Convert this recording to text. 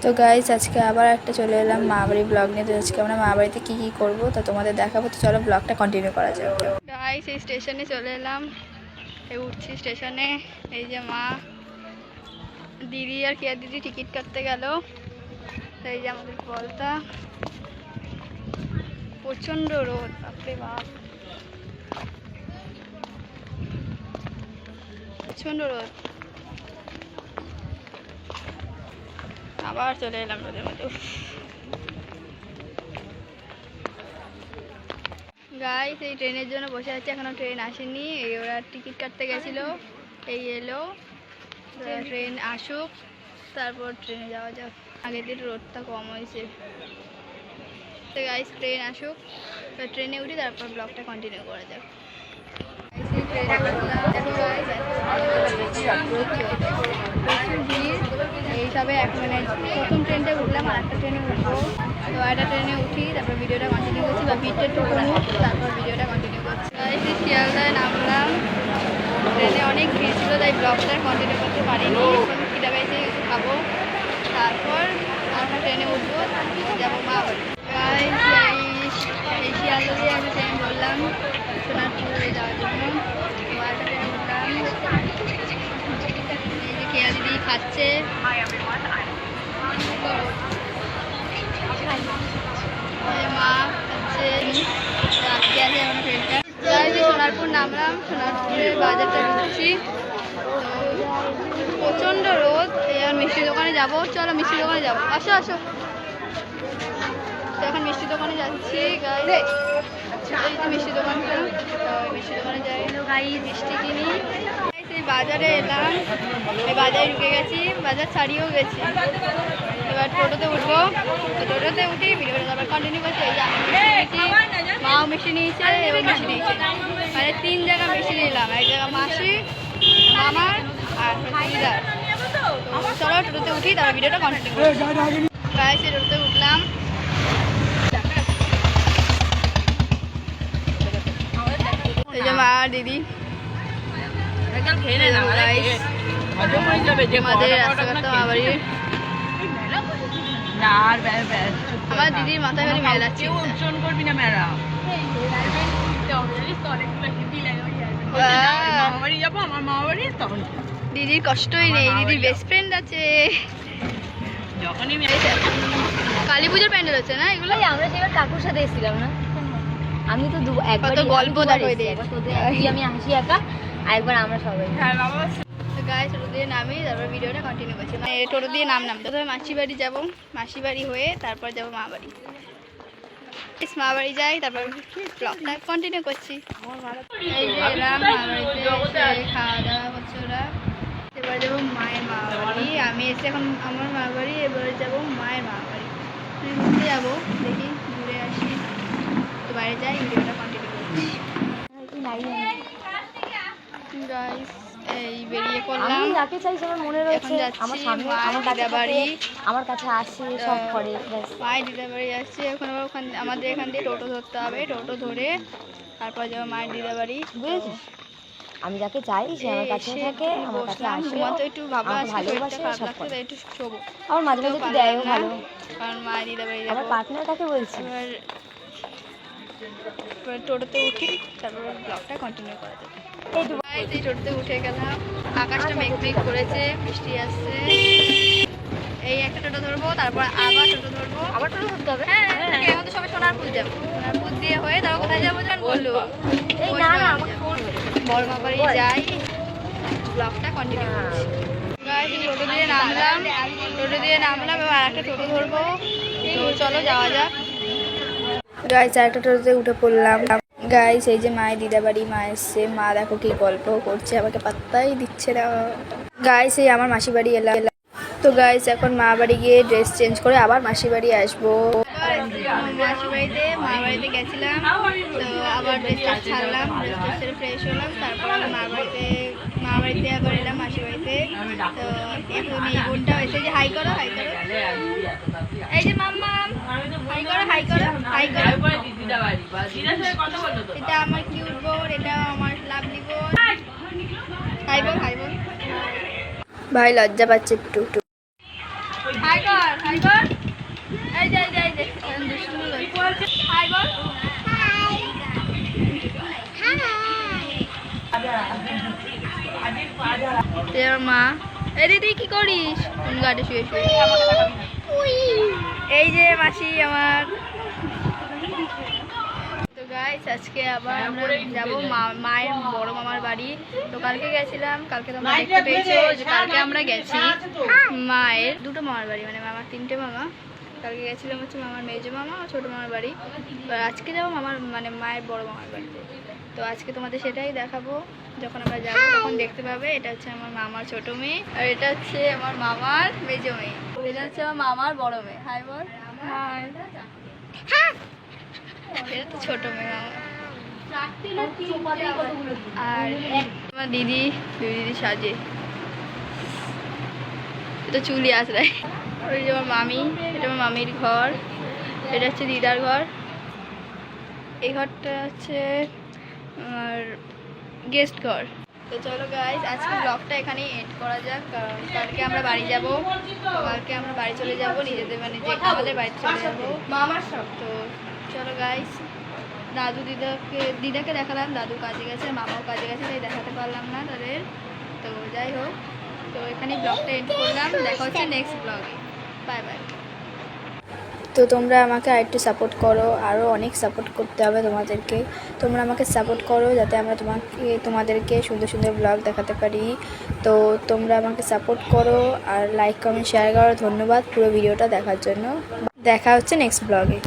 তো গাইস আজকে আবার একটা চলে এলাম মামাবাড়ি ব্লগ নিয়ে। তো আজকে আমরা মামাবাড়িতে কী কী করবো তা তোমাদের দেখাবো। তো চলো ব্লগটা কন্টিনিউ করা যাক। গাইস এই স্টেশনে চলে এলাম, এই উঠছি স্টেশনে। এই যে মা, দিদি আর কিয়া দিদি টিকিট কাটতে গেল। এই যে আমাদের বলতা, প্রচণ্ড রোদ, বাপরে বাপ প্রচণ্ড রোদ। আবার চলে এলাম রোদের মধ্যে। গাইস এই ট্রেনের জন্য বসে আছে, এখনো ট্রেন আসেনি। এই ওরা টিকিট কাটতে গেছিল, এই এলো, ট্রেন আসুক তারপর ট্রেনে যাওয়া যাক। আগের দিন রোদটা কম হয়েছে। তো গাইস ট্রেন আসুক, তো ট্রেনে উঠি তারপর ব্লগটা কন্টিনিউ করা যাক। এইসবে মানে প্রথম ট্রেনটা উঠলাম, আর একটা ট্রেনে উঠবো। তো একটা ট্রেনে উঠি তারপর ভিডিওটা কন্টিনিউ করছি, বা ভিডিওটা একটু কমুক তারপর ভিডিওটা কন্টিনিউ করছি। শিয়ালদায় নামলাম, ট্রেনে অনেক ভিড় ছিল তাই ব্লগটা কন্টিনিউ করতে পারিনি। খিদা পেয়েছে, কিছু খাবো, তারপর আমরা ট্রেনে উঠবো, যাবো মা বাড়ি। এই শিয়ালদা দিয়ে একটা ট্রেন ধরলাম সোনারপুরে যাওয়ার জন্য। তো একটা ট্রেনে উঠলাম, এই যে কেয়া দিদি খাচ্ছে, মা খাচ্ছে, আজকে আছে আমার ট্রেনটা। সোনারপুর নামলাম, সোনারপুরের বাজারটা ঢুকছি। প্রচণ্ড রোদ, আর মিষ্টি দোকানে যাবো। চলো মিষ্টি দোকানে যাবো, আসো আসো। তো এখন মিষ্টি দোকানে যাচ্ছি। এই যে মিষ্টি দোকানটা, মিষ্টি দোকানে যাই, মিষ্টি কিনি। সেই বাজারে এলাম, এই বাজারে ঢুকে গেছি, বাজার ছাড়িয়েও গেছি। এবার টোটোতে উঠবো, তো টোটোতে উঠি ভিডিওটা তারপর কন্টিনিউ করছি। এই যে মাও মিষ্টি নিয়েছে এবং মিষ্টি নিয়েছে, মানে 3 জায়গা মিষ্টি নিলাম। এক জায়গা মাসি, মামার আর দিদার। চলো টোটোতে উঠি তারপর ভিডিওটা কন্টিনিউ করছি। গাইস টোটোতে উঠলাম, এই যে মা আর দিদি। আমাদের রাস্তাঘাট মামাবাড়ির, আমার দিদির মাথায় খালি মেলা আছে। দিদির কষ্টই নেই, দিদির বেস্ট ফ্রেন্ড আছে। কালী পুজোর প্যান্ডেল হচ্ছে না এগুলো? আমরা যেবার কাকুর সাথে এসেছিলাম না, আমি তো একবার গল্প আমি হাসি একা, আর একবার আমরা সবাই। গায়ে টোটো দিয়ে নামি তারপর ভিডিওটা কন্টিনিউ করছি। মানে টোটো দিয়ে নামলাম, প্রথমে মাসি বাড়ি যাবো, মাসি বাড়ি হয়ে তারপর যাবো মা বাড়ি। মা বাড়ি যাই তারপর ব্লগটা কন্টিনিউ করছি। এই যে এলাম মা বাড়িতে, খাওয়া দাওয়া করছে ওরা। এবার যাবো মায়ের মা বাড়ি। আমি এসে এখন আমার মা বাড়ি, এবারে যাবো মায়ের মা বাড়ি। ঘুরতে যাবো, দেখি ঘুরে আসি। তো বাইরে যাই, ভিডিওটা কন্টিনিউ করছি। গাইস এই বেরিয়ে পড়লাম, আমি যাকে চাইছি আমার মনে রয়েছে, আমার সামনে আমার দিদা বাড়ি, আমার কাছে আসে সব করে। মায়ের দিদা বাড়ি আসছে। এখন আবার আমাদের এখান দিয়ে টোটো ধরতে হবে, টোটো ধরে তারপর যাবো মায়ের দিদা বাড়ি। বুঝেছিস, আমি যাকে চাই সে আমার কাছে থাকে, আমার কাছে আসে, ঘুমাতে একটু ভাবনা ভালোবাসে, খারাপ সব লাগছে তাই একটু শোবো। আমার মাঝে মাঝে একটু দেয়ও ভালো, কারণ মায়ের দিদা বাড়ি যাবো। আমার পার্টনারটাকে বলছি। এবার টোটোতে উঠি তারপর ব্লগটা কন্টিনিউ করা যাবে। এই টোটোতে উঠে গেলাম, আকাশটা মেঘ মেঘ করেছে, বৃষ্টি আসছে। এই একটা টোটো ধরবো, তারপর আবার টোটো ধরবো, আবার টোটো ধরতে হবে। হ্যাঁ আমাদের সবাই সোনারপুর যাবো, সোনারপুর দিয়ে হয়ে তারপর কোথায় যাবো জান বললো, বড়মা বাড়ি যাই। ব্লগটা কন্টিনিউ করছি। টোটো দিয়ে নামলাম, এবার একটা টোটো ধরবো। তো চলো যাওয়া যাক। গাইস আরেকটা টোটোতে উঠে পড়লাম। গাইস এই যে মায়ের দিদা বাড়ি, মা এসছে। মা দেখো কি গল্প করছে, আমাকে পাত্তাই দিচ্ছে না। গাইস এই আমার মাসি বাড়ি এলাম। তো গাইস এখন মা বাড়ি গিয়ে ড্রেস চেঞ্জ করে আবার মাসি বাড়ি আসবো। মা বাড়িতে গেছিলাম, তো আবার ড্রেসটা ছাড়লাম, ড্রেসটা ছেড়ে ফ্রেশ হলাম, তারপর মা বাড়িতে আবার এলাম মাসি বাড়িতে। তো এখন এই বোনটা এসে যে হাই করো, এই যে মাম্মা হাই করো। এটা আমার কিউট বোন, এটা আমার লাভলি বোন। হাই বোন ভাই লজ্জা পাচ্ছে একটু। হাই কর হাই কর এই যে দুষ্টুমি করছে হাই বল তোর মা এই দিদি কি করিস কোন গাড়ি শুয়ে শুয়ে এই যে মাসি আমার তো গাইস আজকে আবার আমরা যাবো মায়ের বড় মামার বাড়ি। তো কালকে গেছিলাম, কালকে তোমরা দেখতে পেয়েছো যে কালকে আমরা গেছি মায়ের দুটো মামার বাড়ি, মানে মামার 3টে মামা। কালকে গেছিলাম হচ্ছে মামার মেজো মামা ও ছোটো মামার বাড়ি। আজকে যাবো মামার মানে মায়ের বড় মামার বাড়িতে। তো আজকে তোমাদের সেটাই দেখাবো, যখন আমরা যাবো তখন দেখতে পাবে। এটা হচ্ছে আমার মামার ছোটো মেয়ে আর এটা হচ্ছে আমার মামার মেজো মেয়ে, এটা হচ্ছে আমার মামার বড় মেয়ে। হাই বল হাই। এটা তো ছোটো মেয়ে আমার। আর আমার দিদি সাজে, এটা চুলি আছড়ায়। ওই যে আমার মামি, এটা আমার মামির ঘর, এটা হচ্ছে দিদার ঘর, এই ঘরটা হচ্ছে আর গেস্ট ঘর। তো চলো গাইজ আজকে ব্লগটা এখানেই এন্ড করা যাক, কারণ কালকে আমরা বাড়ি যাব। কালকে আমরা বাড়ি চলে যাব নিজেদের, মানে যে আমাদের বাড়িতে চলে যাবো মামার সব। তো চলো গাইজ, দিদাকে দেখালাম, দাদু কাজে গেছে, মামাও কাজে গেছে, তাই দেখাতে পারলাম না তাদের। তো যাই হোক, তো এখানেই ব্লগটা এন্ড করলাম, দেখা হচ্ছে নেক্সট ব্লগে। Bye bye. তো তোমরা আমাকে আরেকটু সাপোর্ট করো, আরও অনেক সাপোর্ট করতে হবে তোমাদেরকে। তোমরা আমাকে সাপোর্ট করো যাতে আমরা তোমাদেরকে সুন্দর সুন্দর ব্লগ দেখাতে পারি। তো তোমরা আমাকে সাপোর্ট করো আর লাইক কমেন্ট শেয়ার করো। ধন্যবাদ পুরো ভিডিওটা দেখার জন্য। দেখা হচ্ছে নেক্সট ব্লগে।